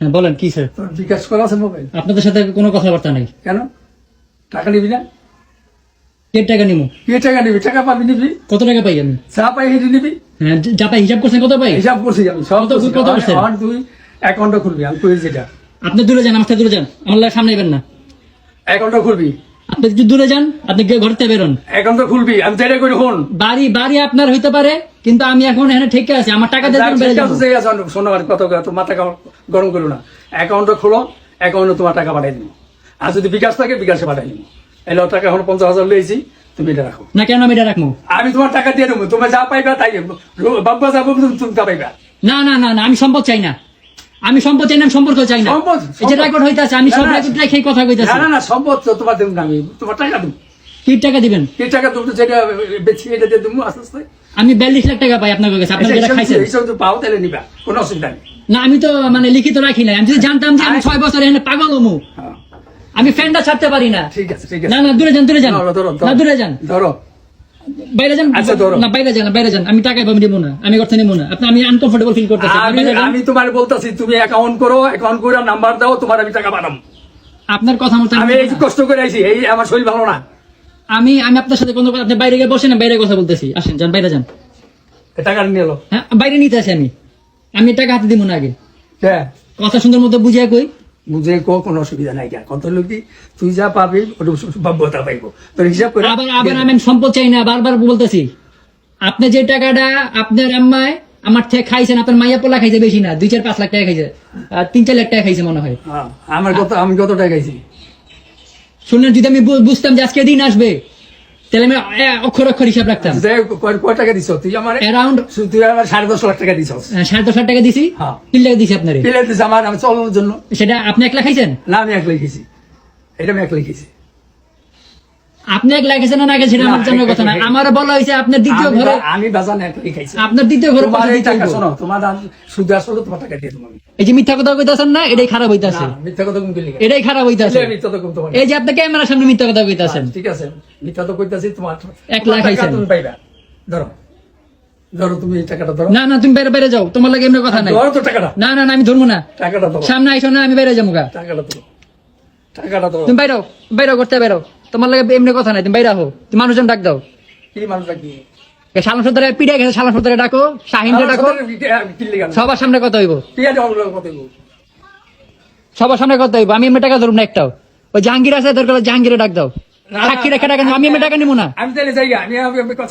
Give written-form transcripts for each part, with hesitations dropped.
হ্যাঁ বলেন কি স্যার? তোর বিকাশ করা আছে মোবাইল? আপনাদের সাথে কোনো কথাবার্তা নেই। কেন টাকা নিবি না? কে টাকা নিবো? কে টাকা নিবি? টাকা পাবি নিবি, কত টাকা পাই আমি? যা পাই হেঁটে নিবি। হ্যাঁ যা পাই হিসাব করছেন কত পাই? হিসাব করছি আমি সব কত করছেন? আমার তুই অ্যাকাউন্টটা খুলবি, আমি কই যেটা আপনি দূরে যান, আমার সাথে দূরে যান, আমার লাগে সামনে এবেন না। অ্যাকাউন্টটা খুলবি, আপনি যদি দূরে যান, আপনি ঘর থেকে বেরোন। অ্যাকাউন্টটা খুলবি, আমি যেটা করি হন। বাড়ি বাড়ি আপনার হইতে পারে, কিন্তু আমি এখন এখানে ঠিক আছে, আমার টাকা দিয়ে বেড়ে যাবো। শোনো আর কত তোমার টাকা গরম করো না, অ্যাকাউন্টটা খোলো, অ্যাকাউন্টে তোমার টাকা পাঠাই দিব। আর যদি বিকাশ থাকে বিকাশে পাঠাই দিব। এলো টাকা এখন 50,000 লইছি, তুমি এটা রাখো। না কেন আমি এটা রাখবো? আমি তোমার টাকা দিয়ে দেবো, তোমার যা পাইবা তাই বাবা যাবো, তুমি তা পাইবা। না না না না, আমি সম্পদ চাই না, আমি সম্পদ চাই না, আমি সম্পর্ক চাই না। সম্পদ এই যে রেকর্ড হইতাছে, আমি সব রেকর্ড রেখে কথা কইতাছি। না না না, সম্পদ তো তোমার দেবো না, আমি তোমার টাকা দেবো। কি টাকা দিবেন? এই টাকা তুমি যেটা বেশি এটা দিয়ে দেবো আস্তে আস্তে। আমি 42 লাখ টাকা পাই আপনার কাছে, আপনার যেটা খাইছেন। এইসব তো পাও তাহলে নিবা, কোনো অসুবিধা নেই। না আমি তো মানে লিখিত রাখি নাই, আমি যদি জানতাম যে আমি 6 বছর এখানে পাগল হমু, হ্যাঁ, আমি ফ্যানটা ছাড়তে পারি না। ঠিক আছে ঠিক না আছে। না দূরে যান, দূরে যান, ধরো, ধরো, না দূরে যান, ধরো। বাইরে যান। আচ্ছা, ধরো। না বাইরে যান, বাইরে যান, আমি টাকা পাবো নিব না, আমি অর্থ নিব না। আপনি আমি আনকমফোর্টেবল ফিল করতেছি। আমি তোমার বলতেছি, তুমি অ্যাকাউন্ট করো, অ্যাকাউন্ট করে নাম্বার দাও, তোমার আমি টাকা পাঠাবো। আপনার কথা মতো আমি এই যে কষ্ট করে আইছি, এই আমার শরীর ভালো না। আমি আপনার সাথে কোনো কথা, আপনি বাইরে গিয়ে বসেন, বাইরে কথা বলতেছি, আসেন যান, বাইরে যান। এই টাকা নিয়ে এলো। হ্যাঁ বাইরে নিতে আসি আমি টাকা হাতে দিব না আগে। হ্যাঁ, কথা সুন্দর মতো বুঝিয়ে কই। বুঝে কোনো অসুবিধা নাই। কত লোক তুই যা পাবি ওটা বাব্যতা পাইবো, তোর হিসাব করে। আবার আবার আমি সম্পদ চাই না, বারবার বলতেছি। আপনি যে টাকাটা আপনার আম্মায় আমার থেকে খাইছেন, আপনার মাইয়া পোলা খাইছে বেশি না, 2-4-5 লাখ টাকা খাইছে, 3-4 লাখ টাকা খাইছে মনে হয়। হ্যাঁ, আমি কত টাকা খাইছি শুনলেন? যদি আমি বুঝতাম যে আজকে দিন আসবে, তাহলে আমি অক্ষর অক্ষর হিসাব রাখতাম। কয় টাকা দিছ তুই? আমার অ্যারাউন্ড তুই আমার 10.5 লাখ টাকা দিছ। 10.5 লাখ টাকা দিছি। হ্যাঁ। 3 লাখ দিছি আপনারে। পেলে দিছ আমার, আমি চলানোর জন্য। সেটা আপনি 1 লাখ খাইছেন? না, আমি এক লিখেছি, এটা আমি এক লিখেছি। আপনি 1 লাখ খাইছেন না গেছে সেটা আমার জানার কথা না। আমার বলা হয়েছে আপনার দ্বিতীয় ঘরে, আমি বাজান এক লিখেছি। আপনার দ্বিতীয় ঘরে তোমার এই টাকা দিব। শোনো, তোমার শুধু আসলে তোমার টাকা দিয়ে দেবো আমি। এই যে মিথ্যা কথা কইতাছেন না, এটাই খারাপ হইতাছে, না, মিথ্যা কথা তুমি লিখে এটাই খারাপ হইতাছে। মিথ্যা তো কম তোমার। এই যে আপনি ক্যামেরার সামনে মিথ্যা কথা কইতাছেন। ঠিক আছে, মিথ্যা তো কইতাছি। তোমার 1 লাখ টাকা খাইছেন। তুমি পাইবা। ধরো ধরো, তুমি এই টাকাটা ধরো। না না তুমি বাইরে বাইরে যাও, তোমার লাগে এমনি কথা নাই। ধরো তো টাকাটা। না না না আমি ধরবো না, টাকাটা ধরো। সামনে আইসো না, আমি বাইরে যাবো গা। টাকাটা ধরো, টাকাটা ধরো। তুমি বাইরে বাইরে করতে বাইরে, তোমার লাগে এমনি কথা নাই, তুমি বাইরে হো। তুমি মানুষজন ডাক দাও, কি মানুষটা কি শালা সর্দারে পিড়ে গেছে, শালা সর্দারে ডাকো, শাহিনকে ডাকো, সবার সামনে কথা হইব, সবার সামনে কথা হইব। আমি এমনি টাকা ধরবো না একটাও। ওই জাহাঙ্গীর আছে, দরকার হলে জাহাঙ্গীরে ডাক দাও, সাক্ষী রেখে ডাকেন, আমি এমনি টাকা নিবো না। আমি তাহলে যাই, আমি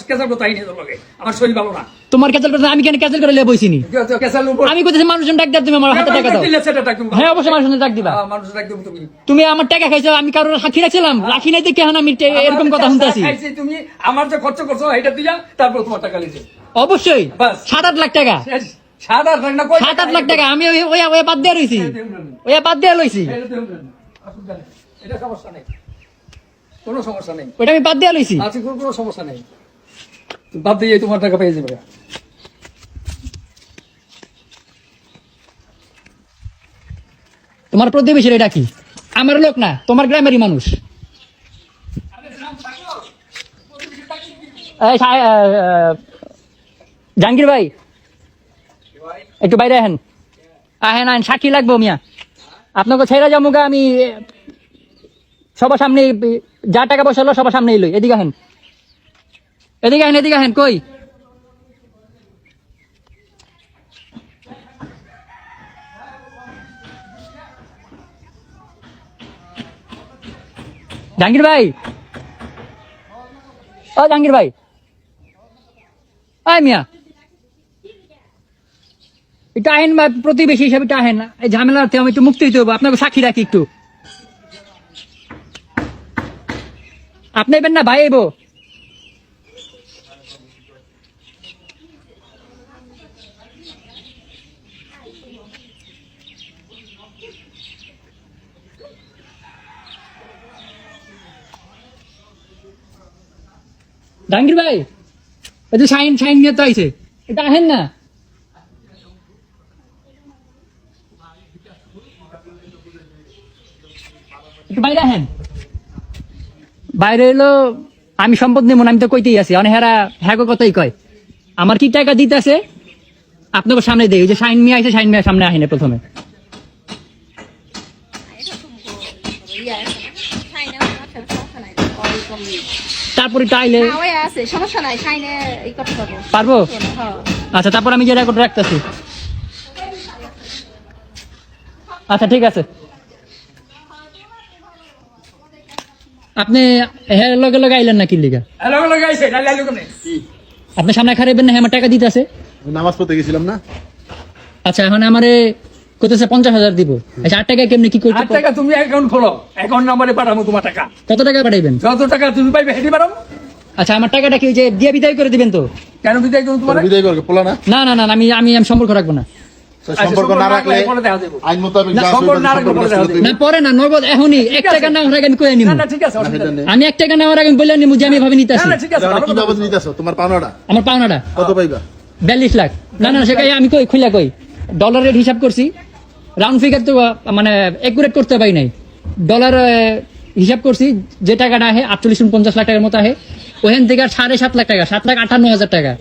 কেসাল কোথায় নিয়ে যাবো, আমার শরীর ভালো না। তোমার ক্যান্সেল করতে আমি কেন ক্যান্সেল করে লিয়ে বইছিনি? কেসাল আমি কোথায় মানুষজন ডাক দাও, তুমি আমার হাতে টাকা দাও। হ্যাঁ অবশ্যই মানুষজন ডাক দিবা। মানুষ ডাকবে তুমি। তুমি আমার টাকা খাইছো, আমি কারোর সাক্ষী রাখছিলাম? রাখি নাই তো কেন আমি এরকম কথা শুনতেছি? তুমি আমার যে খরচ করছো এটা দিয়া, তারপর তোমার টাকা লিখে। অবশ্যই বাস। 7-8 লাখ টাকা, 7-8 লাখ না, 7-8 লাখ টাকা আমি ওই বাদ দিয়ে রইছি, ওই বাদ দিয়ে লইছি, এটা সমস্যা নেই, কোনো সমস্যা নেই। ওইটা আমি বাদ দিয়ে লইছি। আজকে কোনো সমস্যা নেই, বাদ দিয়ে তোমার টাকা পেয়ে যাবে। তোমার প্রতিবেশীর এটা কি? আমার লোক না, তোমার গ্রামেরই মানুষ। জাহাঙ্গীর ভাই একটু বাইরে আহেন, আহেন আহেন, সাক্ষী লাগবো মিয়া। আপনাকে ছেড়ে যাবো গা আমি, সবার সামনে যা টাকা পয়সা হলো সবার সামনে এলোই। এদিকে আহেন, এদিকে আহেন, এদিকে আহেন। কই জাহাঙ্গীর ভাই, ও জাহাঙ্গীর ভাই, আয় মিয়া একটু আহেন, বা প্রতিবেশী হিসাবে একটু আহেন। এই ঝামেলাতে আমি একটু মুক্তি দিতে হবো, আপনাকে সাক্ষী রাখি একটু। আপনি এবেন না ভাই এবো? জাহাঙ্গীর ভাই এই যে শাইন শাইন নিয়ে তো আইছে, এটা আহেন না। একটু বাইরে আহেন। বাইরে এলো, আমি সম্পদ নেব না, আমি তো কইতেই আছি। অনেক হেরা হ্যাঁ কথাই কয়, আমার কি টাকা দিতে আছে আপনাকে সামনে দেয়। ওই যে শাইন মিয়া আইছে, শাইন মিয়া সামনে আহিনে প্রথমে। তারপরে টাইলে না, ওই আছে, সমস্যা নাই, সাইনে এই করতে পারবো। পারবো? হ্যাঁ। আচ্ছা, তারপর আমি যে রেকর্ড রাখতেছি। আচ্ছা, ঠিক আছে। আপনি হ্যাঁ লগে লগে আইলেন না কি লিগা? লগে লগে আইছে না লাইলো কেন আপনি সামনে খারাইবেন না, হ্যাঁ আমার টাকা দিতে আছে। নামাজ পড়তে গেছিলাম না, আচ্ছা, এখন আমারে কইতেছে 50,000 দিব। আচ্ছা, 8 টাকা কেমনে কি করতে? 8 টাকা তুমি অ্যাকাউন্ট খোলো, অ্যাকাউন্ট নম্বরে পাঠাবো তোমার টাকা। কত টাকা পাঠাইবেন? যত টাকা তুমি পাইবে হেঁটে পারো। আচ্ছা, আমার টাকাটা কি ওই যে দিয়ে বিদায় করে দিবেন তো? কেন বিদায় করবো তোমার? বিদায় করবে পোলা না, না না না, আমি আমি আমি সম্পর্ক রাখবো না। সম্পর্ক না রাখলে পরে দেখা যাবে। আইন মোতাবেক না, যা সম্পর্ক না রাখলে পরে দেখা যাবে। না পরে না, নগদ এখনই 1 টাকা নেওয়ার আগে আমি কয়ে নিব। না না ঠিক আছে, অসুবিধা নেই। আমি 1 টাকা নেওয়ার আগে বললাম নিমু যে আমি এভাবে নিতে না আসি। না ঠিক আছে, ভালো কি কথা। বাবদ নিতেছো তোমার পাওনাটা আমার পাওনাটা কত পাইবা? 42 লাখ। না না, সেটাই আমি কই খুইলা কই ডলার রেট হিসাব করছি, রাউন্ড ফিগার তো মানে একুরেট করতে পারি নাই। ডলার হিসাব করছি, যে টাকাটা আহে 48-49 লাখ টাকার মতো আহে, ওখান থেকে আর 7.5 লাখ টাকা, 7,58,000 টাকা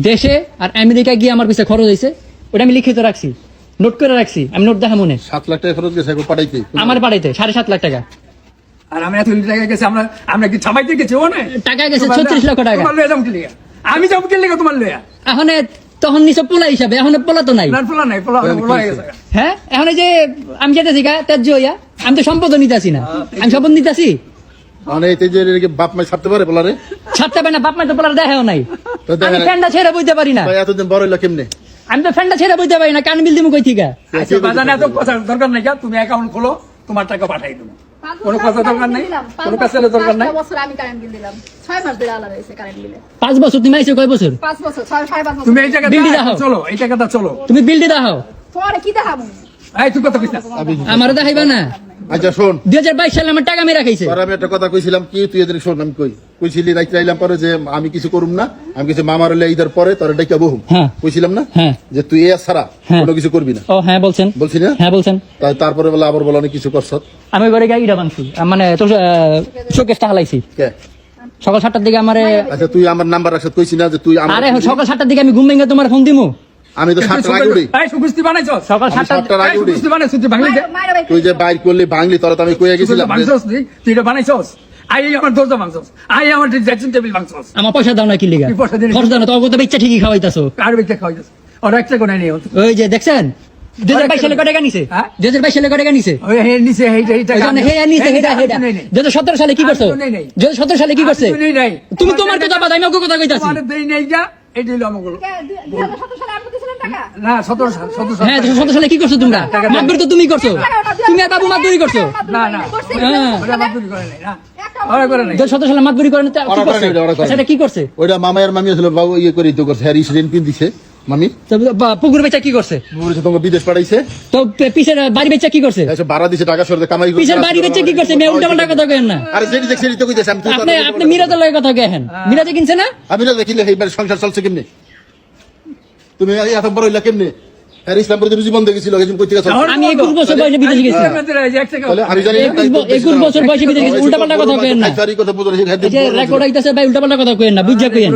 দেশে আর আমেরিকা গিয়ে আমার পিছিয়ে খরচ হয়েছে। ওটা আমি লিখিত রাখছি, নোট করে রাখছি, আমি নোট দেখা মনে 7 লাখ টাকা খরচ গেছে এখন পাঠাইতে। আমার বাড়িতে 7.5 লাখ টাকা আর আমরা এত টাকা গেছে, আমরা কি ছাপাইতে গেছি? ও না টাকা গেছে 36 লক্ষ টাকা। তোমার লয়ে যাবো কি লিগা? আমি যাবো কি লিগা তোমার লয়া? এখন তখন নিচে পোলা হিসাবে, এখন পোলা তো নাই। না পোলা নাই, পোলা হয়ে গেছে। হ্যাঁ, এখন এই যে আমি যেতেছি গা ত্যায্য হইয়া, আমি তো সম্পদ নিতেছি না, আমি সম্পদ নিতেছি। মানে এই যে এদিকে বাপ মাই ছাড়তে পারে পোলারে? ছাড়তে পারে না, বাপ মা তো পোলার দেখাও নাই। তো দেখা আমি নাই। ফ্যানটা ছেড়ে বইতে পারি না, ভাই এতদিন বড় হইলো কেমনে? আমি তো ফ্যানটা ছেড়ে বইতে পারি না, কান বিল দিমু কই থিকা? আচ্ছা বাজানে এত কথা দরকার নাই, তুমি অ্যাকাউন্ট খোলো, তোমার টাকা পাঠাই দেবো। কোনো কথা দরকার নাই, কোনো কাছে দরকার নাই। 5 বছর আমি কারেন্ট বিল দিলাম, 6 মাস ধরে আলাদা হয়েছে কারেন্ট বিলে। 5 বছর তুমি আইছো কয় বছর? 5 বছর, 6.5 বছর। তুমি এই টাকাটা বিল দাও। চলো, এই টাকাটা চলো। তুমি বিল দি দাও, পরে কি দেখাবো? এই তুই কথা কইছ না। আমারে দেখাইবা না। আচ্ছা শোন, 2022 সালে আমার টাকা মেরা খাইছে। তোর আমি একটা কথা কইছিলাম কি, তুই এদিকে শোন, আমি কইছিলি রাইতে আইলাম পরে যে আমি কিছু করুম না, আমি কিছু মামার হলে ঈদের পরে তোর ডাইকা বহুম হ্যাঁ। কইছিলাম না হ্যাঁ। যে তুই এ ছাড়া হ্যাঁ। কোনো কিছু করবি না, ও হ্যাঁ বলছেন। বলছি না? হ্যাঁ বলছেন। তারপরে বলে আবার বলে অনেক কিছু করছ। আমি ঘরে গিয়ে ইটা ভাঙছি, মানে তোর শোকেসটা হালাইছি। কে? সকাল 7টার দিকে আমারে, আচ্ছা তুই আমার নাম্বার রাখছ, কইছি না যে তুই আমার, আরে সকাল 7টার দিকে আমি ঘুম ভেঙে তোমার ফোন দিমু। আমি তো 7টার আগে উঠি, এই সুকুস্তি বানাইছস? সকাল আমি 7টা 7টার আগে উঠি। সুকুস্তি বানাইছস তুই বাংলাতে? মায়ের ভাই তুই যে বাইর করলি ভাঙলি, তোরা তো আমি কইয়া গেছিলাম যে- বানাইছস তুই এটা বানাইছস? আই আমার দরজা ভাঙছস, আই আমার ড্রেসিং টেবিল ভাঙছস। আমার পয়সা দাও না কি লিগা? কি পয়সা দিলি? খরচ দাও না, তোর তো ইচ্ছা ঠিকই খাওয়াইতাছো। কার বেচে খাওয়াইছস? আর একটা কোণে নেই। ওই যে দেখছেন 2022 সালে কয় টাকা নিছে? হ্যাঁ? 2022 সালে কয় টাকা নিছে? ওই হে নিচে হেইটা ওই জন্য হে নিছে, হেডা হেডা। 2017 সালে কি করছো? আমি তো নেই নাই। 2017 সালে কি করছে? আমি তো নেই নাই। তুমি তোমার কথা বাদ, আমি ওকে কথা কইতাছি। তোমার দেই নাই যা, এই দিল আমাকে। 2017 সালে আপনি দিয়েছিলেন টাকা? না 17 সাল, 17 সাল। হ্যাঁ, 2017 সালে কি করছো তোমরা? টাকা দাও। মাতবরি তো তুমি করছো। তুমি আর বাবু মাতবরি করছো। না না হ্যাঁ। ওরা মাতুরি করে নাই না, ওরা করে নাই। 2017 সালে মাতবরি করেন তো কি ওরা করে করছে? নাই, ওরা করে নাই। সেটা কি করছে? ওইটা মামা আর মামি আসলে বাবু ইয়ে করে দিতে করছে, হ্যাঁ ঋণ কিন দিছে মামি, তো পুকুর বেচা কি করছে? বলেছে তোমাকে বিদেশ পাঠাইছে, তো পিছের বাড়ি বেচা কি করছে? এসে ভাড়া দিছে, টাকা সরতে কামাই করছে। পিছের বাড়ি বেচা কি করছে? মেয়ে উল্টা পাল্টা কথা কেন না? আরে যেটি দেখছি সেটি তো কইতেছি আমি, তুই তো- আপনি মিরাজের লগে কথা কেন? মিরাজে কিনছে না? আমি না দেখিলে এইবার সংসার চলছে কেমনে? তুমি এত বড় হইলা কেমনে? হ্যাঁ ইসলামপুরে রুজি বন্ধ গেছিল, এখন কই থেকে চলছে? আমি 21 বছর বয়সে বিদেশে গেছি। তাহলে আমি জানি না, 21 বছর বয়সে বিদেশে গেছি, উল্টা পাল্টা কথা কেন না? খাইছারি কথা বুঝো না, এই যে রেকর্ড আইতাছে ভাই, উল্টা পাল্টা কথা কেন না, বুঝা কেন?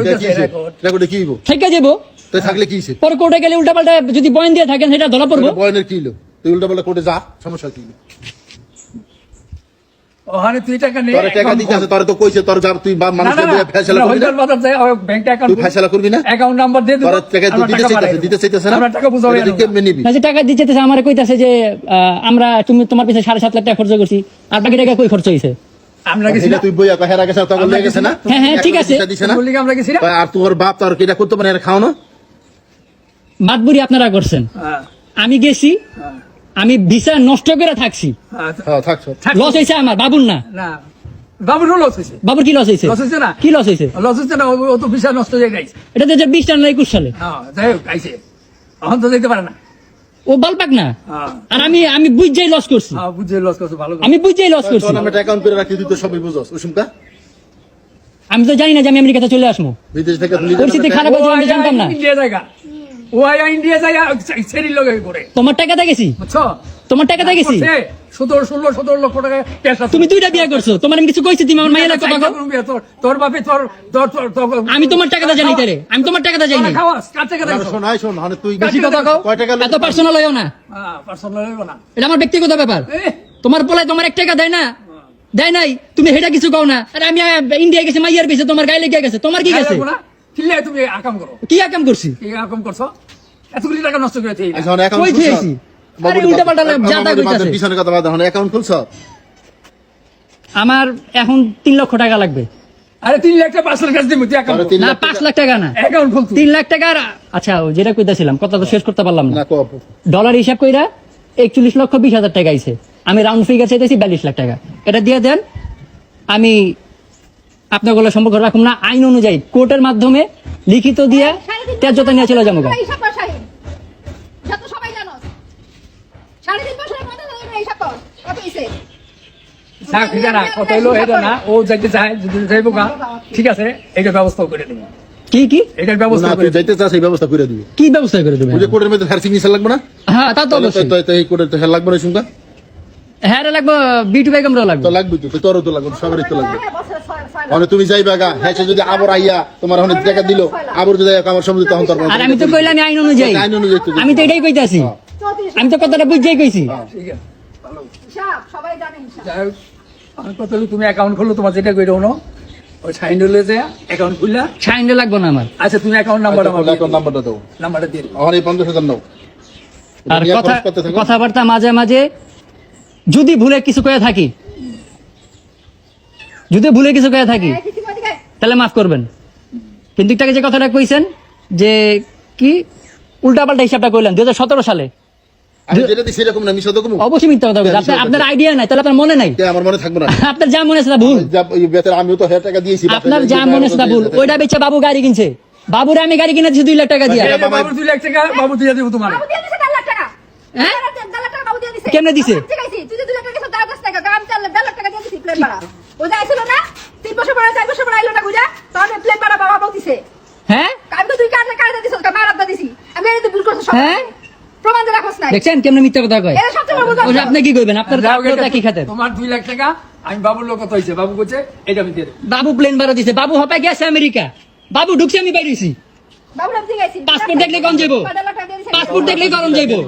রেকর্ডে কি হইব? থেকে যাবো, তাই থাকলে কি হইছে? পরে কোর্টে গেলে উল্টা পাল্টা যদি বয়ান দিয়ে থাকেন সেটা ধরা পড়বো। বয়নের কি হইলো? তুই উল্টা পাল্টা কোর্টে যা, সমস্যা কি? ওখানে তুই টাকা নেই, তোরে টাকা দিতে আছে, তোরে তো কইছে তোর যা, তুই মানুষকে দিয়ে ফয়সালা করবি না? ব্যাংক তুই অ্যাকাউন্ট ফয়সালা করবি না? অ্যাকাউন্ট নাম্বার দিয়ে দিবো, তোর টাকা আমরা দিতে টাকা পাঠাই চাইতেছে, দেবো। দিতে চাইতেছে না? আমরা টাকা বুঝাবো এটা তুই কেমনে নিবি? না যে টাকা দিতে আমার কইতাছে যে আমরা তুমি তোমার পিছনে 7.5 লাখ টাকা খরচ করছি, আর বাকি টাকা কই খরচ হয়েছে? আমরা গেছি এটা না, তুই বইয়া কহেরা গেছে, তখন আমরা লেগে গেছে না? হ্যাঁ, হ্যাঁ, ঠিক আছে। দিছে না? বললি কি আমরা গেছি না? আর তোর বাপ তোর কি এটা করতে পারে, এরা খাও না? মাতবুরি আপনারা করছেন, হ্যাঁ, আমি গেছি, হ্যাঁ, আমি ভিসা নষ্ট করে থাকছি, হ্যাঁ, হ্যাঁ থাকছো। থাক। লস হয়েছে আমার, বাবুর না। না বাবুর লস হয়েছে, বাবুর কি লস হয়েছে? লস হয়েছে না, কি লস হয়েছে? লস হচ্ছে না, ও তো বিশাল নষ্ট হয়ে গেছে। এটা 2020 না 21 সালে। হ্যাঁ যাই হোক আইছে, এখন তো যেতে পারে না। ও বালপাক না, হ্যাঁ, আর আমি বুঝাই লস করছি, হ্যাঁ, বুঝে লস করছো ভালো করে। আমি বুঝাই লস করছি। তোর নামে একটা অ্যাকাউন্ট করে রাখি, তুই তো সবই বুঝছস। ওসুমকা আমি তো জানি না যে আমি আমেরিকাতে চলে আসবো, বিদেশ থেকে তুই পরিস্থিতি খারাপ হয়েছে আমি জানতাম না। ইন্ডিয়া জায়গা, ও আয়া ইন্ডিয়া জায়গা সেরি লগে করে, তোমার টাকাতে গেছি, বুঝছো? তোমার টাকাতে গেছি। 17 লক্ষ টাকা ক্যাশ আছে। তুমি 2টা বিয়ে করছো, তোমার আমি কিছু কইছি? তুমি আমার মায়ের কথা কও। তোর বাপে তোর আমি তোমার টাকাটা জানি তারে, আমি তোমার টাকাটা জানি। খাওয়াস কার টাকা আর দেখছো? শোন, আয় শোন, মানে তুই বেশি কথা কও, কয় টাকা এত পার্সোনাল হইও না, পার্সোনাল হইব না। এটা আমার ব্যক্তিগত ব্যাপার। এ, তোমার পোলায় তোমার 1 টাকা দেয় না, দেয় নাই তুমি হেটা কিছু কও না আরে আমি ইন্ডিয়া গেছি মাইয়ার বেছে তোমার গায়ে লেগে গেছে তোমার কি গেছে না কিনলে তুমি আকাম করো কি কাম করছি কি আকাম করছো এতগুলি টাকা নষ্ট করে দিই এখন অ্যাকাউন্ট কই খেয়েছি আরে উল্টা পাল্টা জাতা কইতাছে পিছনে কথা বাদ এখন অ্যাকাউন্ট খুলছ আমার এখন 3 লক্ষ টাকা লাগবে আরে 3 লাখ টাকা 5 লাখ টাকা দিমু তুই আকাম আরে কর। 3 না লাখ 5 লাখ টাকা না অ্যাকাউন্ট খুল তুই 3 লাখ টাকা আচ্ছা ও যেটা কইতাছিলাম কথা তো শেষ করতে পারলাম না না কব ডলার হিসাব কইরা 41 লক্ষ 20 হাজার টাকা আইছে আমি রাউন্ড ফিগার চাইতেছি 42 লাখ টাকা এটা দিয়ে দেন আমি আপনাগুলো সম্পর্ক রাখুন না আইন অনুযায়ী কোর্টের মাধ্যমে লিখিত দিয়া তেজতা নিয়ে চলে যাবো গা। হিসাব কর শাহিন যত সবাই জানো 3.5 বছরের মধ্যে হিসাব কর কত হইছে থাক ঠিক না কত হইলো এটা না ও যাইতে চায় যদি যাইবো গা ঠিক আছে এটা ব্যবস্থা করে দেব কি কি এটার ব্যবস্থা না করে তুই যাইতে চাস এই ব্যবস্থা করে দিবি কি ব্যবস্থা করে দেবেন ওই যে কোর্টের মধ্যে হেয়ার সিগনেচার লাগবে না হ্যাঁ তা তো অবশ্যই তো এই কোর্টের তো হেয়ার লাগবে না শুনকা হ্যাঁ রে লাগবো বিটু বেগমরও লাগবে তো লাগবে তো তোরও তো লাগবে সবারই তো লাগবে হ্যাঁ বছরে 6 মানে তুমি যাইবা গা হ্যাঁ সে যদি আবার আইয়া তোমার অনেক টাকা দিল আবার যদি আমার সম্বন্ধে তখন তোর আর আমি তো কইলাম আমি আইন অনুযায়ী আইন অনুযায়ী তো আমি তো এটাই কইতাছি 34 আমি তো কথাটা বুঝাই কইছি ঠিক আছে ভালো হিসাব সবাই জানে হিসাব যাই হোক, আমার কথা হলো তুমি অ্যাকাউন্ট খুললো তোমার যেটা কইরো না ওই সাইন হলে যে অ্যাকাউন্ট খুললা সাইন্ডে লাগবো না আমার আচ্ছা তুমি অ্যাকাউন্ট নাম্বারটা আমার অ্যাকাউন্ট নাম্বারটা দাও নাম্বারটা দিয়ে দিও এখন এই 50,000 নাও আর নিয়ে কথা খরচ করতে থাকো। কথাবার্তা মাঝে মাঝে যদি ভুলে কিছু করে থাকি কিছু করে দিকে তাহলে মাফ করবেন কিন্তু একটাকে যে কথাটা কইছেন যে কি উল্টাপাল্টা হিসাবটা কইলেন 2017 সালে আমি যেটা দিছি এরকম না মিশা তো কম অবশ্যই মিথ্যা কথা বলছেন আপনার আইডিয়া নাই তাহলে আপনার মনে নাই আমার মনে থাকবে না আপনার যা মনে আছে তা ভুল আমিও তো হাজার টাকা দিয়েছি আপনার যা মনে আছে তা ভুল ওইটা বেচে বাবু গাড়ি কিনছে বাবুরে আমি গাড়ি কিনে দিছি 2 লাখ টাকা দিয়া এই যে বাবু 2 লাখ টাকা বাবু দিয়ে দিব তোমার বাবু দিয়ে দিছে 1.5 লাখ টাকা হ্যাঁ? 1.5 লাখ টাকা বাবু দিয়ে দিছে কেমনে দিছে? ঠিক আছে তুই যে 2 লাখ টাকা দিছিস 10 টাকা গ্রাম 1.5 লাখ টাকা দিয়ে দিছিস প্লেন ভাড়া ও যাইছিল না 3 বছর পরে 4 বছর পরে আইলো না বুঝা তখন প্লেন ভাড়া বাবা বলতিছে হ্যাঁ আমি তো তুই কাটে কাটে দিছিস মারাত দিছি আমি এই তো ভুল করছিস সব হ্যাঁ? প্রমাণ দিয়ে রাখছ না দেখছেন কেমনে মিথ্যা কথা কয় এটা সবচেয়ে বড় ভুল ওই যে আপনি কি কইবেন আপনার যাও এটা আপনার কি খাতেন তোমার 2 লাখ টাকা আমি বাবুর লোক কত হইছে বাবু কইছে এটা আমি দিয়ে দেব বাবু প্লেন ভাড়া দিছে বাবু হপায় গেছে আমেরিকা বাবু ঢুকছে আমি বাইরেছি বাবু নাম দিয়ে গেছি পাসপোর্ট দেখলে কোন যাইবো? পাসপোর্ট দেখলে করণ যাইবো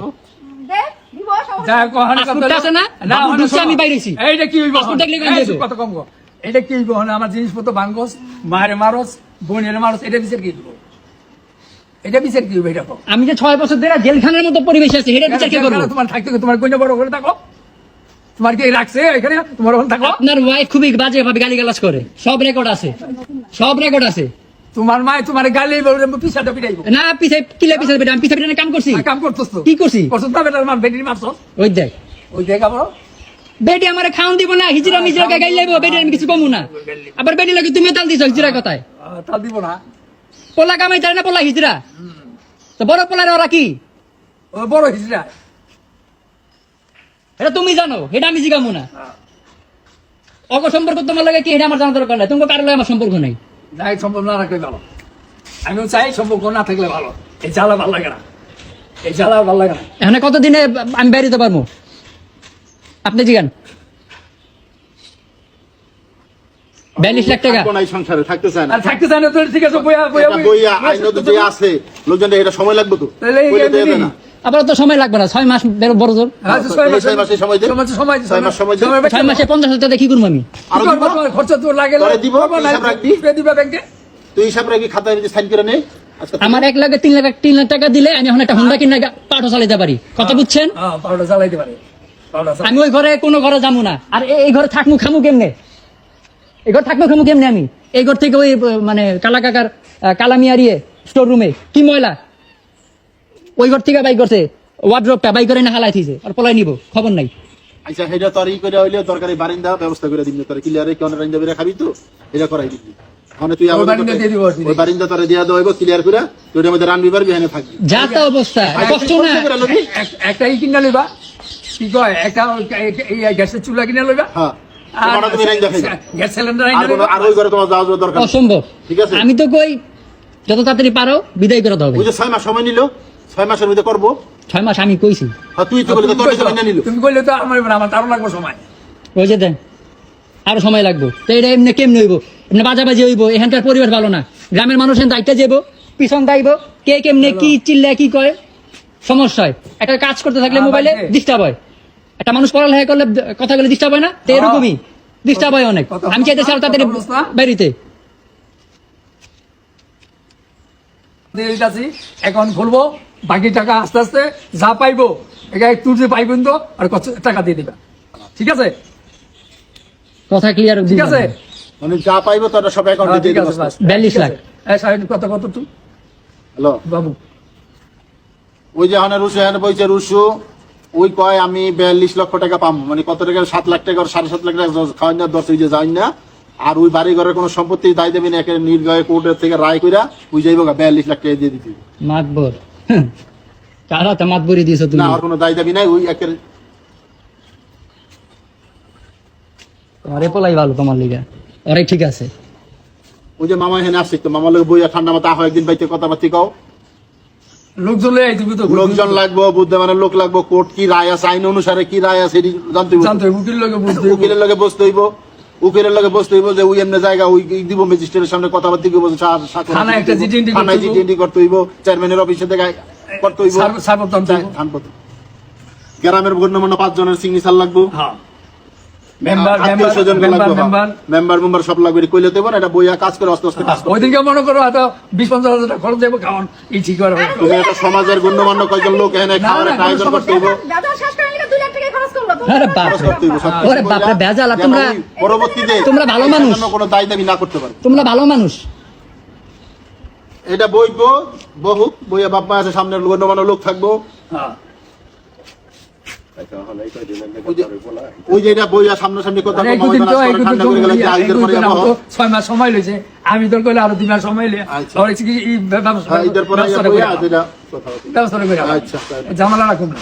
দে দিব যা কহানে পাসপোর্ট আছে না? বাবু ঢুকছে, আমি বাইরেছি। এইটা কি হইব পাসপোর্ট দেখলে কোন এই, যাইবো? কত কম গো এটা কি হইব না আমার জিনিসপত্র ভাঙ্গস মারে মারস বোনের মারস এটা বিচার কি দিব এটা বিচার কি হইব এটা কও আমি যে 6 বছর ধরে জেলখানার মতো পরিবেশ আছে এটা বিচার কি করব তোমার থাকতে তোমার কোন বড় করে থাকো তোমার কি রাখছে এখানে তোমার ওখানে থাকো আপনার ওয়াইফ খুবই বাজে ভাবে গালিগালাজ করে সব রেকর্ড আছে তোমার মা তোমার গালি পিছাটা পিটাইব না পিছে কিলে পিছে বেটা আমি পিছে বেটা কাম করছি কাম করছস তো কি করছি? করছস না বেটার মার বেটির মারছস ওই দেখ ওই দেখ আবার বেটি আমারে খাওন দিব না হিজরা মিজরা গাই লাইবো বেটি আমি কিছু কমু না আবার বেটি লাগে তুমি তাল দিছ হিজরা কথায় তাল দিব না পোলা কামাই তার না পোলা হিজরা তো বড় পোলার ওরা কি ও বড় হিজড়া এটা তুমি জানো এটা আমি জিগামু না অগ সম্পর্ক তোমার লাগে কি এটা আমার জানা দরকার নাই তোমার কারো লাগে আমার সম্পর্ক নাই যাই সম্পর্ক না রাখলে ভালো আমিও চাই সম্পর্ক না থাকলে ভালো এই জ্বালা ভালো লাগে না এই জ্বালা ভালো লাগে না এখানে কতদিনে আমি বেরিয়ে পারবো আপনি জিগান 42 লাখ টাকা থাকবো না এই সংসারে থাকতে চায় না আর থাকতে চাই না তো ঠিক আছে বইয়া এটা বইয়া আইন যে আছে লোকজন এটা সময় লাগবে তো তাহলে এই বইলে যে দেবে না আবার তো সময় লাগবে না 6 মাস বড় জোর আচ্ছা, ছয় মাসে সময় দে। 6 মাসে সময় 6 মাস সময় দে। 6 মাসে 50,000 টাকা কি করবো আমি আরো দিব? খরচ তো লাগে তোরে দিব, হিসাব রাখবি? দিবা ব্যাংকে তুই হিসাব রাখি খাতায় সাইন করে নে আজকে আমার 1 লাখ 3 লাখ টাকা দিলে আমি এখন একটা হোন্ডা কিনে পাঠও চালাতে পারি কথা বুঝছেন হ্যাঁ পাউডার জ্বালাইতে পারে পাউডার আমি ওই ঘরে কোনো ঘরে যাবো না আর এই ঘরে থাকমু খামু কেমনে এই ঘর থাকমু খামু কেমনে আমি এই ঘর থেকে ওই মানে কালা কাকার কালামিয়ারিয়ে স্টোর রুমে কি ময়লা ওই ঘর থেকে বাই করছে ওয়ার্ড্রপটা বাই করে না হালাই থিছে আর পলাই নিব খবর নাই আচ্ছা হেডা তোর ই করে হইলে দরকারি বারিন্দা ব্যবস্থা করে দিবি তোর ক্লিয়ারে কোন রাইন্দা বেরা খাবি তো এটা করাই দিবি মানে তুই ওই বারিন্দা দিয়ে দিব আর কি। ওই বারিন্দা তোরে দিয়া দেব ক্লিয়ার করে তুই এর মধ্যে রানবি পারবি এখানে থাকবি যা তা অবস্থা কষ্ট না একটা ই কিনা লইবা কি কয় একটা এই গ্যাসের চুলা কিনা লইবা হ্যাঁ আর তোমার তুমি রাইন্দা খাইবা গ্যাস সিলিন্ডার আর কোনো আর ওই ঘরে তোমার যাওয়া যাওয়া দরকার নেই। অসম্ভব ঠিক আছে। আমি তো কই যত তাড়াতাড়ি পারো বিদায় করে হবে ওই যে 6 মাস সময় নিল 6 মাসের মধ্যে করবো 6 মাস আমি কইছি হ্যাঁ তুই তো বলে তোর সময় নিল তুমি কইলে তো আমার তারও লাগবে সময় ওই যে দেন আরো সময় লাগবে তো এটা এমনি কেমনি হইব এমনি বাজাবাজি হইব এখানকার পরিবেশ ভালো না গ্রামের মানুষ এখান দায়িত্ব যাইব পিছন দাইব কে কেমনে কি চিল্লা কি কয় সমস্যা হয় একটা কাজ করতে থাকলে মোবাইলে ডিস্টার্ব হয় একটা মানুষ পড়ালেখা করলে কথা বলে ডিস্টার্ব হয় না তো এরকমই ডিস্টার্ব হয় অনেক। কথা আমি চাইতেছি আরো তাড়াতাড়ি বলছ না? বেরিতে। অ্যাকাউন্ট খুলবো, বাকি টাকা আস্তে আস্তে যা পাইবো এখানে তুলতে পাইবেন তো আর কত টাকা দিয়ে দিবা, ঠিক আছে? কথা ক্লিয়ার। ঠিক আছে, মানে যা পাইবো তারা সব অ্যাকাউন্টে দিয়ে ঠিক দিবো। আছে, বাস। 42 লাখ। এই সাহেব কত কত তুই হ্যালো, বাবু? ওই যে হানে রুশু হানে বইছে রুশু, ওই কয় আমি 42 লক্ষ টাকা পাবো, মানে কত টাকা 7 লাখ টাকা 7.5 লাখ টাকা খাওয়াই না, 10 যে যাই না। আর ওই বাড়ি ঘরের কোনো সম্পত্তি দায় দেবেন একে নির্দয় কোর্টের থেকে রায় কইরা ওই যাইবো 42 লাখ টাকা দিয়ে দিবি। মাতবর কারা তো মাতবরি দিয়েছো তুমি? না আর কোনো দায় দাবি নাই, ওই একের তোমার এপলাই ভালো তোমার লিগা, অরে ঠিক আছে। ওই যে মামা এখানে আসছে তো মামার লোক বইয়া ঠান্ডা মাথা আহ একদিন বাইতে কথাবার্তি কও। লোকজন লয়ে আইতিবি তো, লোকজন লাগবো, বুদ্ধমানের লোক লাগবো, কোর্ট কি রায় আছে, আইন অনুসারে কি রায় আছে এটি জানতে হইব। জানতে হবে, উকিল লোকে বুঝতে হবে। উকিলের লগে বসতে হইব, উকিলের লগে বসতে হইব যে ওই এমনি জায়গা ওই দিব ম্যাজিস্ট্রেটের সামনে কথাবার্তি করবো, থানায় একটা চিঠি থানায় চিঠি করতে হইব, চেয়ারম্যানের অফিসে দেখা করতে হইব, সার্বধান গ্রামের গণ্যমান্য 5 জনের সিগনেচার লাগবো, হ্যাঁ, মেম্বার আত্মীয়-স্বজন মেম্বার লাগবো, মেম্বার মেম্বার সব লাগবে, কইলে দেবো না, এটা বইয়া কাজ করে আস্তে আস্তে কাজ করো। ওইদিকে মনে করো হয়তো 20-50 হাজার টাকা খরচ দেবো, খাওয়ান এই ঠিক করে হবে। তুমি একটা সমাজের গণ্যমান্য কয়জন লোক এখানে খাওয়ার একটা আয়োজন করতে হইব, দাদা শেষ করে নিলে 2 লাখ টাকা খরচ করলো। আরে বাপ খরচ রে, করতে হইব, সব কিছু ওরে বাপ রে, কইরা, বেজাল। আর যেন তোমরা ওই পরবর্তীতে তোমরা ভালো এটার মানুষ। জন্য কোনো দায় দাবি না করতে পারে। তোমরা ভালো মানুষ। এটা বইবো বহু বইয়া বাপ্পা আছে, সামনে গণ্যমান্য লোক থাকবো, হ্যাঁ, ওই যে এটা বইয়া সামনাসামনি কথা আরে কম এইদিন হবে তো না, এইদিন ঠান্ডা তো করে গেলে আইদের পরে এইদিন যাবো। তো 6 মাস সময় লইছে, আমি তোর কইলে আরো 2 মাস সময় লইয়া আচ্ছা। আর কি এই হ্যাঁ, ঈদের পরে ব্যবস্থা বইয়া করে যেটা কথা হবে। ব্যবস্থা করে আচ্ছা, ঝামেলা রাখুন না,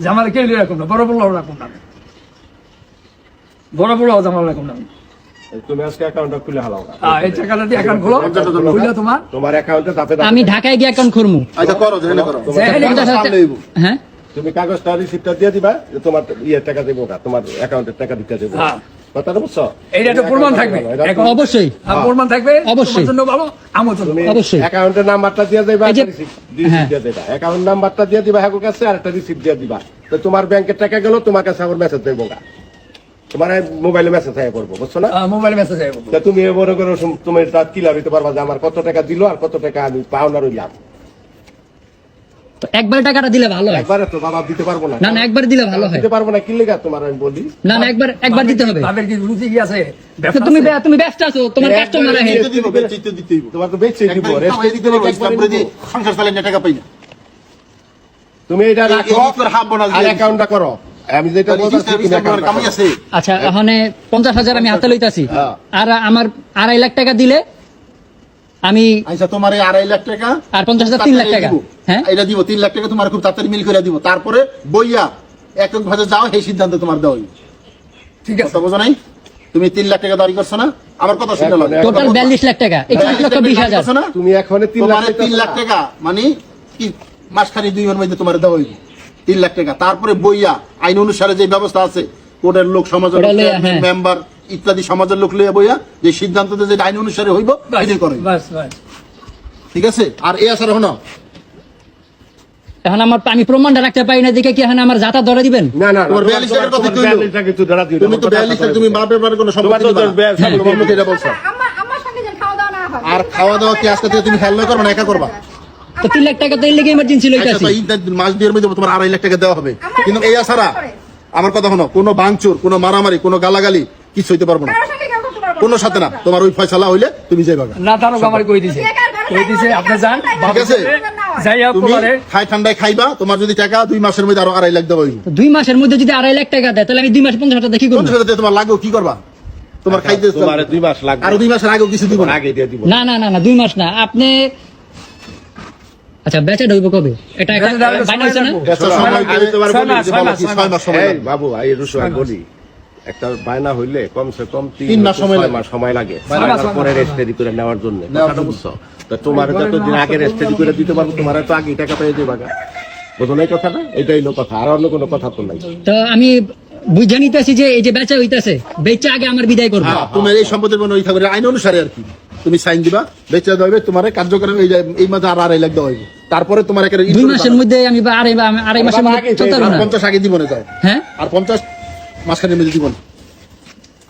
ঝামেলা কেউ রাখুন না, বড় বড় রাখুন না, বড় বড় ঝামেলা রাখুন না। তুমি আজকে অ্যাকাউন্টটা খুলে হালাও এই টাকাটা দিয়ে অ্যাকাউন্ট খোলো, খুলে তোমার তোমার অ্যাকাউন্টে তাতে আমি ঢাকায় গিয়ে অ্যাকাউন্ট খুলমু। আচ্ছা করো, জেনে করো। জেনে তোমার করো। সামনে হইবো। হ্যাঁ, তুমি কাগজটা রিসিপ্টটা দিয়ে দিবা যে তোমার টাকা দেবো না, তোমার অ্যাকাউন্টের টাকা দিতে দেবো। হ্যাঁ। কথাটা বুঝছো? এইটা একটা প্রমাণ থাকবে, এখন অবশ্যই প্রমাণ থাকবে, অবশ্যই। তোমার জন্য ভালো, আমার জন্য তুমি অবশ্যই। অ্যাকাউন্টের নাম্বারটা দিয়ে দিবা, এই যে- রিসিপ্ট হ্যাঁ। দিয়ে দিবা, অ্যাকাউন্ট নাম্বারটা দিয়ে দিবা হ্যাঁ কাছে, আর একটা রিসিপ্ট দিয়ে দিবা। তো তোমার ব্যাংকের টাকা গেল, তোমার কাছে আবার মেসেজ দেবো না, তোমার মোবাইলে মেসেজ হয়ে পড়বো, বুঝছো না? মোবাইল মেসেজ আসবে। তা তুমি মনে করো তুমি তার ক্লিয়ার হইতে পারবা যে আমার কত টাকা দিল আর কত টাকা আমি পাওনা রইলাম। তো একবার টাকাটা দিলে ভালো হয়। একবারে তো বাবা দিতে পারবো না। না না, একবার দিলে ভালো হয়। দিতে পারবো না, কি লেগা তোমার আমি বলি। না না, একবার দিতে হবে। তাদের কি রুচি কি আছে? তো তুমি ব্যস্ত আছো, তোমার কাস্টমার আছে। দিতে দিব, বেচিতে দিতে হইব। তোমার তো বেচে দিব, একবার রেস্ট কামাই দিতে পারবো, ইসলাম করে দিয়ে সংসার চালাইলে না টাকা পাই না। তুমি এটা রাখো এই করে হাফ বোনাস আর দিয়ে অ্যাকাউন্টটা করো। আমি যেটা বলছি তুমি ইসলাম করে অ্যাকাউন্টটা কামাই করো। আছে। আচ্ছা, ওখানে 50,000 আমি হাতে লইতাছি, হ্যাঁ। আর আমার 2.5 লাখ টাকা দিলে আমি আচ্ছা তোমার এই 2.5 লাখ টাকা আর 50,000 3 লাখ টাকা। দিব। হ্যাঁ, এটা দিব 3 লাখ টাকা তোমার খুব তাড়াতাড়ি মিল করে দিব, তারপরে বইয়া একক ভাবে যাও, এই সিদ্ধান্ত তোমার দেওয়া হইব। ঠিক আছে, কথা বোঝো নাই? তুমি 3 লাখ টাকা দাবি করছো না, আমার কথা শুনে লাগে। টোটাল 42 লাখ টাকা, 21,20,000। না তুমি এখন 3 লাখ তোমার 3 লাখ টাকা মানে কি মাসখানি 2 মাসের মধ্যে তোমার দেওয়া হইব 3 লাখ টাকা, তারপরে বইয়া আইন অনুসারে যে ব্যবস্থা আছে, কোর্টের লোক, সমাজের ওটা লোক, লইয়া, হ্যাঁ। মেম্বার ইত্যাদি সমাজের লোক লইয়া বইয়া যে সিদ্ধান্ত যে আইন অনুসারে হইব বাস, এটাই করো, বাস, বাস। ঠিক আছে? আর এই আসার হনো এখন আমি প্রমাণটা রাখতে পারি না, দেখে কি এখন আমার যাতা ধরে দিবেন? না না তোমার 42 টাকার কথা কইলো। তুমি তো 42 টাকা তুমি বাপের বাড়ি কোনো সম্পত্তি তোমার তো দিবা না। হ্যাঁ, তোমার মুখে এটা বলছো। আমার সঙ্গে যেন খাওয়া দাওয়া না হয়। আর খাওয়া দাওয়া কি আজকে থেকে তুমি হেল্প করবে না একা করবা? তো 3 লাখ টাকা তো এই লেগে ইমার্জেন্সি আচ্ছা, লইতাছি। তো এই মাস দুয়ের মধ্যে তোমার 2.5 লাখ টাকা দেওয়া হবে, কিন্তু এই আসারা আমার কথা শোনো, কোনো ভাঙচুর, কোনো মারামারি, কোনো গালাগালি কিছু হইতে পারবো না, কারোর সঙ্গে কেউ করতে পারবো না। কোনো সাথে না। তোমার ওই ফয়সালা হইলে তুমি যাইবা। না তারও আমার কই দিছে, কই দিছে আপনি যান, ঠিক আছে? যাইয়া তুমি পরে খাই ঠান্ডায় খাইবা, তোমার যদি টাকা 2 মাসের মধ্যে আরো 2.5 লাখ দেওয়া হইব। তো 2 মাসের মধ্যে যদি 2.5 লাখ টাকা দেয়, তাহলে আমি 2 মাসে 50,000 টাকা কি করব? 50 টাকা তোমার লাগবে, কি করবা? তোমার খাইতে তোমার 2 মাস লাগবে, আরো 2 মাসের আগেও কিছু দিব না। আগে দিয়ে দিব। না না না না, 2 মাস না। আপনি আচ্ছা, বেচা ঢুকবো কবে? এটা একটা বেচা ঢুকবে বাইনা হইছে না? সময় আচ্ছা, সময় আমি তোমার 6 বলি মাস, যে 6 বলো মাস, কি, 6 মাস সময় এই লাগবে। বাবু এই রুশু আমি বলি, একটা বায়না হইলে কমসে কম 3 মাস সময় লাগে। 6 মাস সময় লাগে, মাস, বায়নার 6 পরে মাস। রেজিস্ট্রি করে নেওয়ার জন্য। নেওয়ার কথাটা জন্য। বুঝছো? তো তোমার যতদিন আগে রেজিস্ট্রি করে দিতে পারবো, তোমার তো আগে টাকা পেয়ে দেবা। বুঝো না এই কথাটা? এটাই হলো কথা, আর অন্য কোনো কথা তো নাই। তো আমি বুঝে নিতেছি যে এই যে বেচা হইতাছে, বেচা আগে আমার বিদায় করবো। হ্যাঁ, তোমার এই সম্পত্তির কোনো ওই থাকবে আইন অনুসারে আর কি, তুমি সাইন দিবা, বেচা দেওয়া হবে, তোমার কার্যক্রম এই মাসে আর 2.5 লাখ দেওয়া হইব, তারপরে তোমার একটা 2 মাসের মধ্যে আমি আড়াই মাসের মধ্যে চলতে পারবো না। 50 আগে দিব না যাও, হ্যাঁ, আর 50 মাসখানের মধ্যে দিব না।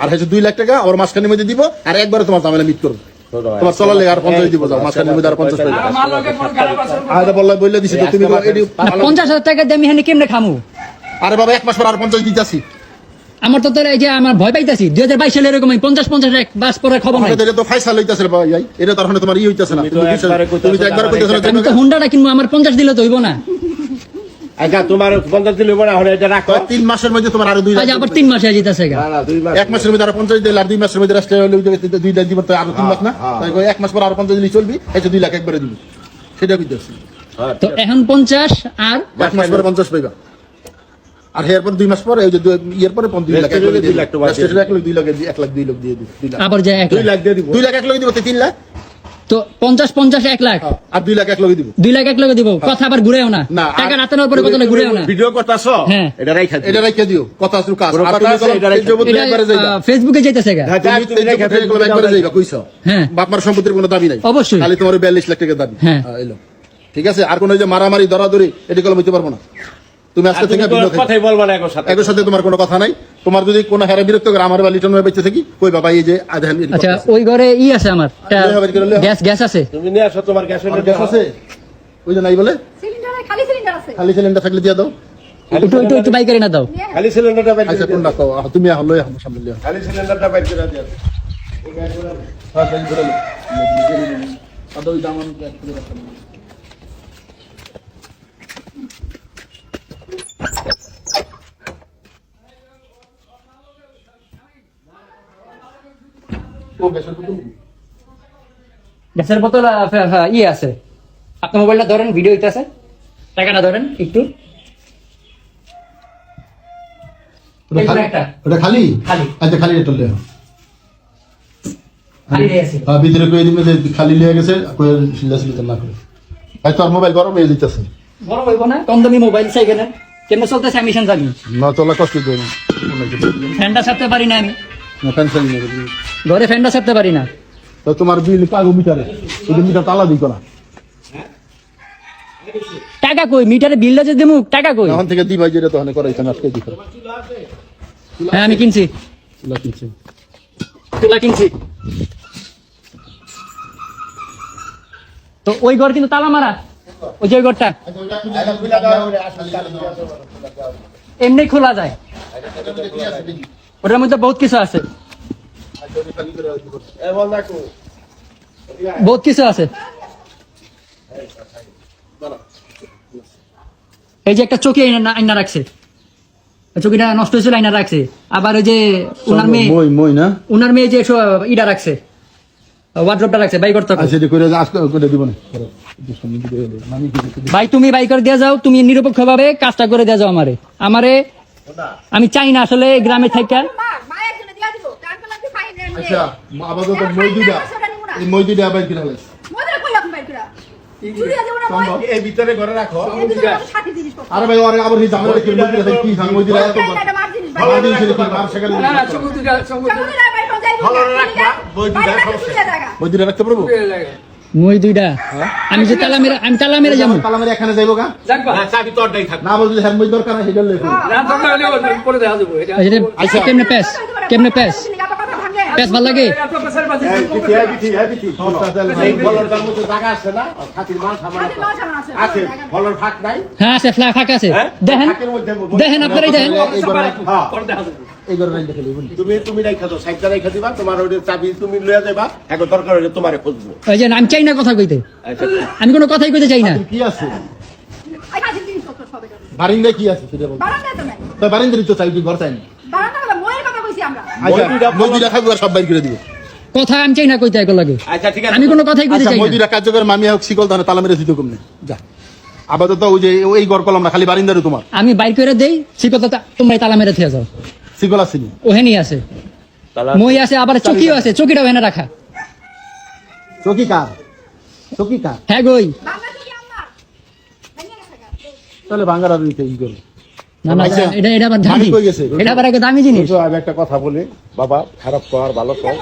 আর হচ্ছে 2 লাখ টাকা ওর মাঝখানের মধ্যে দিব আর একবারে তোমার ঝামেলা মিট করবো তোমার চলার লেগে আর 50 দিব যাও মাঝখানের মধ্যে আর 50 টাকা আরে বললে দিছি তো তুমি এডি 50,000 টাকা দিয়ে আমি এখানে কেমনে খামু? আরে বাবা 1 মাস পর আর 50 দিতাছি আমার তো এই যে আমার ভয় পাইতাছি 2022 সালে এরকম 50 এক বাস পরে খবর নাই। আমাদের এটা তো ফাইসাল হইতাছে রে ভাই এটা তো এখন তোমার হইতাছে না তুমি তো একবার কইতাছ না আমি তো হুন্ডাটা কিনবো, আমার 50 দিলে তো হইব না। আচ্ছা তোমার 50 দিলে বড় এখন এটা রাখো 3 মাসের মধ্যে তোমার আরো 2 লাখ আজ আবার 3 মাসে যেতেছে গা। না না 2 মাস 1 মাসের মধ্যে আরো 50 দিলে আর 2 মাসের মধ্যে রাস্তায় হলে 2 লাখ দিব তো আরো 3 লাখ না তাই 1 মাস পর আরো 50 দিলে চলবি এই যে 2 লাখ একবারে দিব সেটা কইতাছি তো এখন 50 আর 1 মাস পরে 50 পাইবা আর এরপর 2 মাস পরে এই যে এর পরে 2 লাখ 2 লাখ টাকা স্টেশন 1 লাখ 2 লাখ 1 লাখ 2 লাখ দিয়ে দিই 2 লাখ আবার যে 1 2 লাখ দিয়ে দিব 2 লাখ 1 লাখ দিব তো 3 লাখ তো 50 1 লাখ আর 2 লাখ 1 লাখ দিব 2 লাখ 1 লাখ দিব। কথা আবার ঘুরেও না, না, টাকা রাতে নেওয়ার পরে কথা ঘুরেও না। ভিডিও করতাছো হ্যাঁ। এটা রাইখা দিও এটা রাইখা দিও কথা শুরু কাজ কোনো আর কথা তুমি আছে, বলো এটা রাইখা তেজবতী একবারে যাইবা ফেসবুকে যাইতেছে গা। হ্যাঁ, তুমি রাইখা দিও, একবারে যাইবা কইছো হ্যাঁ বাপমার সম্পত্তির কোনো দাবি নাই অবশ্যই। খালি তোমার 42 লাখ টাকা দাবি হ্যাঁ। এলো ঠিক আছে আর কোনো যে মারামারি দরাদরি এটা কলম হইতে পারবো না তুমি আজকে থেকে তুমি বিরত কথাই বলবা না একর সাথে একর সাথে তোমার কোনো কথা নাই তোমার যদি কোনো হেরা বিরক্ত করে আমার বা লিটন বেঁচে থাকি কই বাবা এই যে আধান আচ্ছা ওই ঘরে আছে আমার গ্যাস আছে। তুমি নিয়ে আসো তোমার গ্যাস গ্যাস আছে ওই যে নাই বলে সিলিন্ডারে খালি সিলিন্ডার আছে। খালি সিলিন্ডার থাকলে দিয়ে দাও একটু বাইক করে না দাও। খালি সিলিন্ডারটা বাইর আচ্ছা করে কোনটা কও তুমি এখন লই আমার সামনে লিও খালি সিলিন্ডারটা বাইর করে দিও হ্যাঁ তাই ধরে লো আদা ওই দামান এক করে রাখো ও গ্যাসের বোতল গ্যাসের বোতল আছে। আপনার মোবাইলটা ধরেন, ভিডিও হইতেছে, টাকাটা ধরেন একটু। এই যে একটা, ওটা খালি খালি। আচ্ছা খালি এটা লিও খালি আছে। ভিতরে কই দিবে যে খালি লিয়ে গেছে কই সিলাসিলিতে না করে ভাই তোর মোবাইল গরম হয়ে যাইতাছে বড় হইব না, কম দামি মোবাইল চাই কেন? কেমন চলতেছে আমি জানি। না তোলা কষ্ট দেয় না ফ্যানটা ছাড়তে পারি না আমি, না টেনশন নেই ঘরে ফ্যানটা ছাড়তে পারি না। তো তোমার বিল পাগো মিটারে ওই মিটার তালা দিই না টাকা কই? মিটারে বিলটা যে দেবো, টাকা কই? এখন থেকে দিবাই যেটা তখন করাইছেন আজকে দিই হ্যাঁ আমি কিনছি, তুলা কিনছে তুলা কিনছি। তো ওই ঘর কিন্তু তালা মারা, ওই যে ওই ঘরটা এমনি খোলা যায়, ওটার মধ্যে বহুত কিছু আছে, বহুত কিছু আছে। এই যে একটা চকি আইনা রাখছে, চকিটা নষ্ট হয়েছিল আইনা রাখছে। আবার ওই যে উনার মেয়ে যে ইটা রাখছে, ওয়ার্ড্রপটা রাখছে, বাই করতে হবে। আচ্ছা এটা করে আজকে করে দিব না ভাই তুমি বাই করে দিয়ে যাও, তুমি নিরপেক্ষ ভাবে কাজটা করে দিয়ে যাও আমারে। আমি চাই না আসলে গ্রামে থাকা। মা একজনে দিয়া দিব। টাকা লাগবে ফাইন রেন্ট। আচ্ছা আপাতত মই দুইটা এই মই দুইটা আবার কিনা লাগে মজা কই আপনি বাইর করা। চুরি আছে না মই। এই ভিতরে ঘরে রাখো সাথী জিনিস পত্র। আরে ভাই আরে আবার এই জামাটা কি মই দুইটা কি জান মই দুইটা এত এটা মার জিনিস বাইর। ভালো দিন ছিল কি মার সেখানে চামড়া বাইর করে যাই। ভালো রাখবা, বই দুইটা সমস্যা জায়গা। মই দুইটা রাখতে পারবো মই দুইটা আমি যে তালা মেরে যাবো। কালামের এখানে যাইবো গা না চাবি তোরটাই থাকবে না বলতে হ্যাঁ মই দরকার নাই হেডল লেখো কেমনে প্যাস, কেমনে প্যাস, প্যাস ভাল লাগে। এই ফলরটার মধ্যে জায়গা আছে না খাতির মাল সামান আছে ফলর ফাঁক নাই হ্যাঁ আছে, ফাঁকা আছে, দেখেন ফাঁকের মধ্যে দেখেন আপনারাই দেখেন। এই ঘরে নাই দেখে লইবো তুমি রাইখা দাও সাইডটা রাইখা দিবা তোমার ওই চাবি তুমি লইয়া যাবা এখন দরকার হলে তোমারে খুঁজবো ওই যে আমি চাই না কথা কইতে, আমি কোনো কথাই কইতে চাই না। কি আছে এই কাজের জিনিস পত্র সব এটা। বারিন্দায় কি আছে সেটা বল বারান্দায় তো নাই। তো বারিন্দারই তো চাই ঘর চাই না বারান্দা বলে ময়ের কথা কইছি আমরা। আচ্ছা মই দুইটা খাবো আর সব বাইর করে দিব কথা আমি চাই না কইতে এক লাগে, আচ্ছা ঠিক আছে আমি কোনো কথাই কইতে আচ্ছা চাই মই না। দুইটা কার্যকর মামি হোক শিকল তাহলে তালা মেরে দিতে কমনে যা আপাতত ওই যে এই ঘর কলম না খালি বারিন্দারই তোমার আমি বাইর করে দেই, সে কথা তোমরা তালা মেরে থিয়ে যাও। শিকল আসেনি ওহেনি আছে, মই আছে, আবার চকিও আছে, চকিটাও এনে রাখা। চকি কার চকি কার হ্যাঁ গই, বাংলা কি আমার? ভেঙে গেছে গা। তাহলে ভাঙ্গার আর নিতে ই করো না না আচ্ছা, এটা আবার দামি, মালিক কই গেছে? এটা আবার একটা দামি জিনিস। তো আমি একটা কথা বলি বাবা খারাপ কর ভালো কর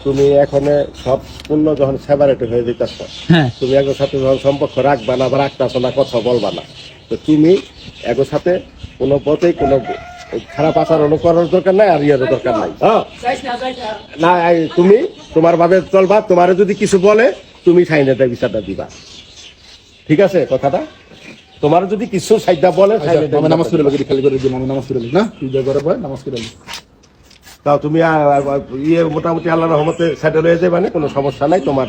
তুমি এখন সব পূর্ণ যখন সেপারেট হয়ে যেতেছ হ্যাঁ তুমি একর সাথে যখন সম্পর্ক রাখবা না বা রাখতেছ না কথা বলবা না তো তুমি একর সাথে কোনো পথেই কোনো খারাপ আচরণ করার দরকার নাই আর ইয়ারও দরকার নাই। হ্যাঁ না তুমি তোমার ভাবে চলবা, তোমার যদি কিছু বলে তুমি সাইনে দেয় বিচারটা দিবা, ঠিক আছে কথাটা? তোমার যদি কিছু সাইডটা বলে আমি নামাজ পড়ে লাগি খালি করে দিই, আমি নামাজ পড়ে লাগি না তুই যা করে ভাই নামাজ পড়ে লাগি। তাও তুমি মোটামুটি আল্লাহর রহমতে সেটেল হয়ে যাবে, মানে কোনো সমস্যা নাই তোমার।